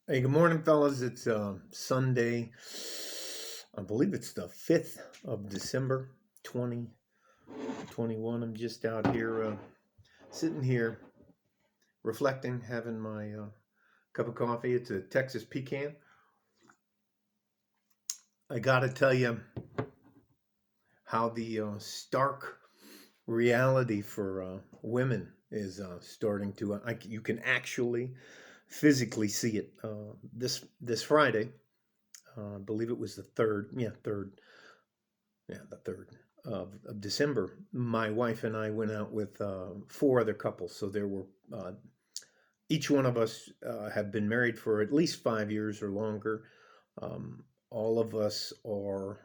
Hey, good morning, fellas. It's Sunday. I believe it's the 5th of December, 2021. I'm just out here, sitting here, reflecting, having my cup of coffee. It's a Texas pecan. I got to tell you how the stark reality for women is starting to. You can actually physically see it this Friday. I believe it was the third. Yeah, third. Yeah, the third of December. My wife and I went out with four other couples. So there were each one of us have been married for at least 5 years or longer. All of us are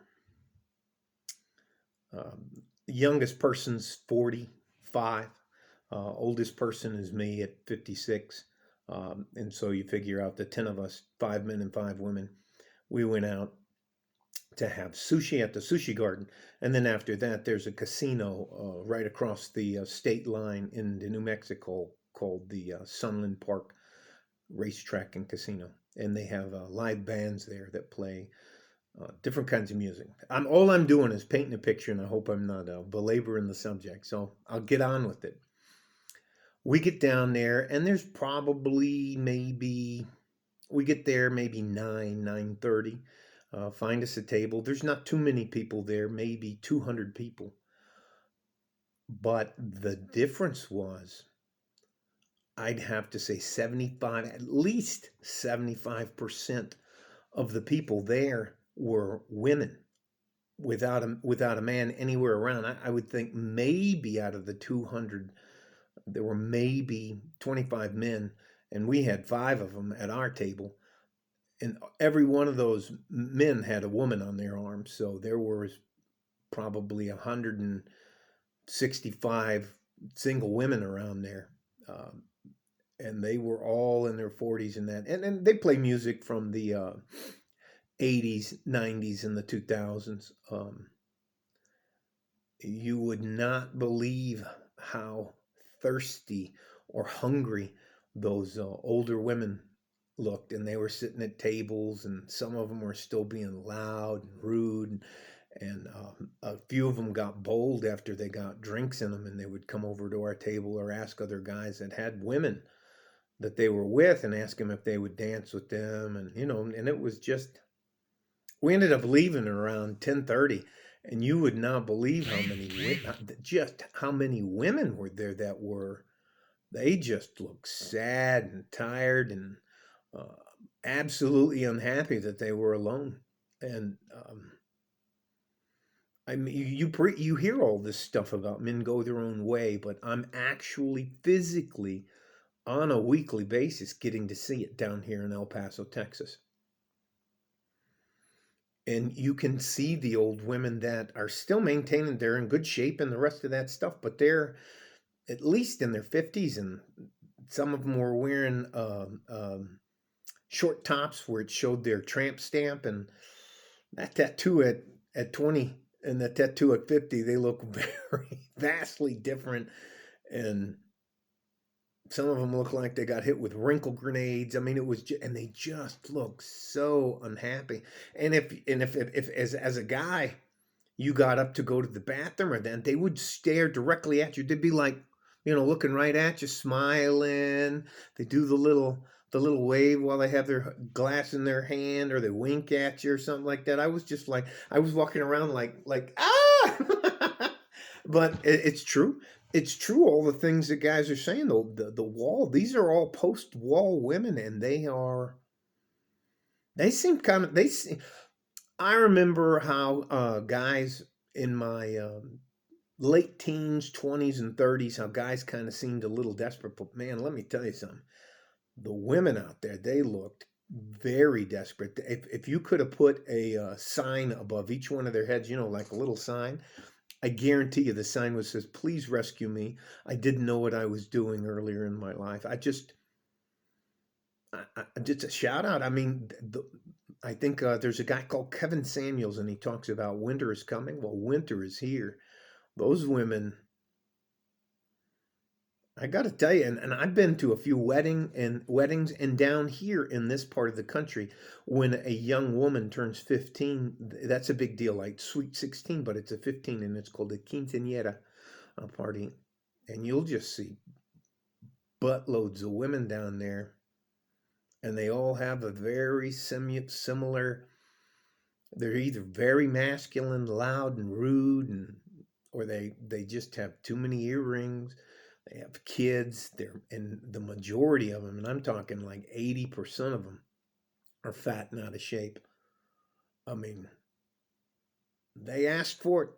youngest person's 45. Oldest person is me at 56. And so you figure out the 10 of us, five men and five women, we went out to have sushi at the sushi garden. And then after that, there's a casino right across the state line in New Mexico called the Sunland Park Racetrack and Casino. And they have live bands there that play different kinds of music. All I'm doing is painting a picture, and I hope I'm not belaboring the subject. So I'll get on with it. We get down there, and there's probably maybe we get there maybe 9:30. Find us a table. There's not too many people there, maybe 200 people. But the difference was, I'd have to say 75, at least 75% of the people there were women without a man anywhere around. I would think maybe out of the 200, there were maybe 25 men, and we had five of them at our table. And every one of those men had a woman on their arm. So there was probably 165 single women around there. Um, and they were all in their 40s and that. And they play music from the 80s, 90s, and the 2000s. You would not believe how thirsty or hungry those older women looked, and they were sitting at tables, and some of them were still being loud and rude, and a few of them got bold after they got drinks in them, and they would come over to our table or ask other guys that had women that they were with and ask them if they would dance with them, and and it was just, we ended up leaving around 10:30, and you would not believe how many just how many women were there that were, they just looked sad and tired and uh, absolutely unhappy that they were alone. And I mean, you hear all this stuff about men go their own way, but I'm actually physically on a weekly basis getting to see it down here in El Paso, Texas. And you can see the old women that are still maintaining, they're in good shape and the rest of that stuff, but they're at least in their 50s, and some of them were wearing short tops where it showed their tramp stamp, and that tattoo at 20 and the tattoo at 50, they look very vastly different. And some of them look like they got hit with wrinkle grenades. I mean, it was and they just look so unhappy. And if as a guy you got up to go to the bathroom, or then they would stare directly at you. They'd be like, looking right at you, smiling. They do the little wave while they have their glass in their hand, or they wink at you or something like that. I was just like, I was walking around like ah. But it's true. It's true. All the things that guys are saying. The wall. These are all post wall women, and they are. They seem kind of. I remember how guys in my late teens, 20s, and 30s, how guys kind of seemed a little desperate. But man, let me tell you something. The women out there, they looked very desperate. If you could have put a sign above each one of their heads, like a little sign, I guarantee you the sign was says, "Please rescue me. I didn't know what I was doing earlier in my life." Just a shout out. I mean, I think there's a guy called Kevin Samuels, and he talks about winter is coming. Well, winter is here. Those women I got to tell you, and I've been to a few weddings, and down here in this part of the country, when a young woman turns 15, that's a big deal, like sweet 16, but it's a 15, and it's called a quinceañera party, and you'll just see buttloads of women down there, and they all have a very similar. They're either very masculine, loud, and rude, or they just have too many earrings. They have kids. And the majority of them, and I'm talking like 80% of them, are fat and out of shape. I mean, they asked for it.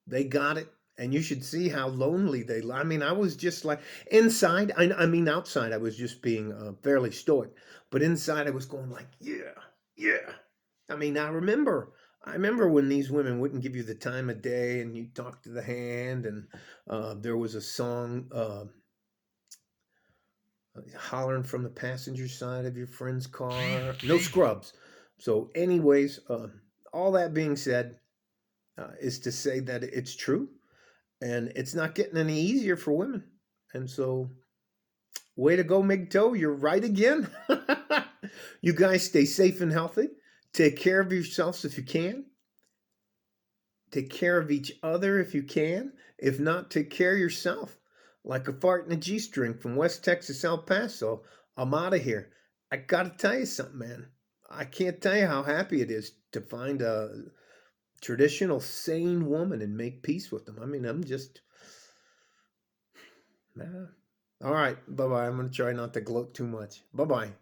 They got it. And you should see how lonely they. I mean, I was just like inside. I mean, outside I was just being fairly stoic, but inside I was going like, yeah, yeah. I mean, I remember when these women wouldn't give you the time of day, and you talk to the hand, and there was a song hollering from the passenger side of your friend's car. No scrubs. So, anyways, all that being said, is to say that it's true, and it's not getting any easier for women. And so, way to go, MGTOW. You're right again. You guys stay safe and healthy. Take care of yourselves if you can. Take care of each other if you can. If not, take care of yourself. Like a fart in a G string from West Texas, El Paso. I'm out of here. I got to tell you something, man. I can't tell you how happy it is to find a traditional, sane woman and make peace with them. I mean, I'm just. Nah. All right. Bye bye. I'm going to try not to gloat too much. Bye bye.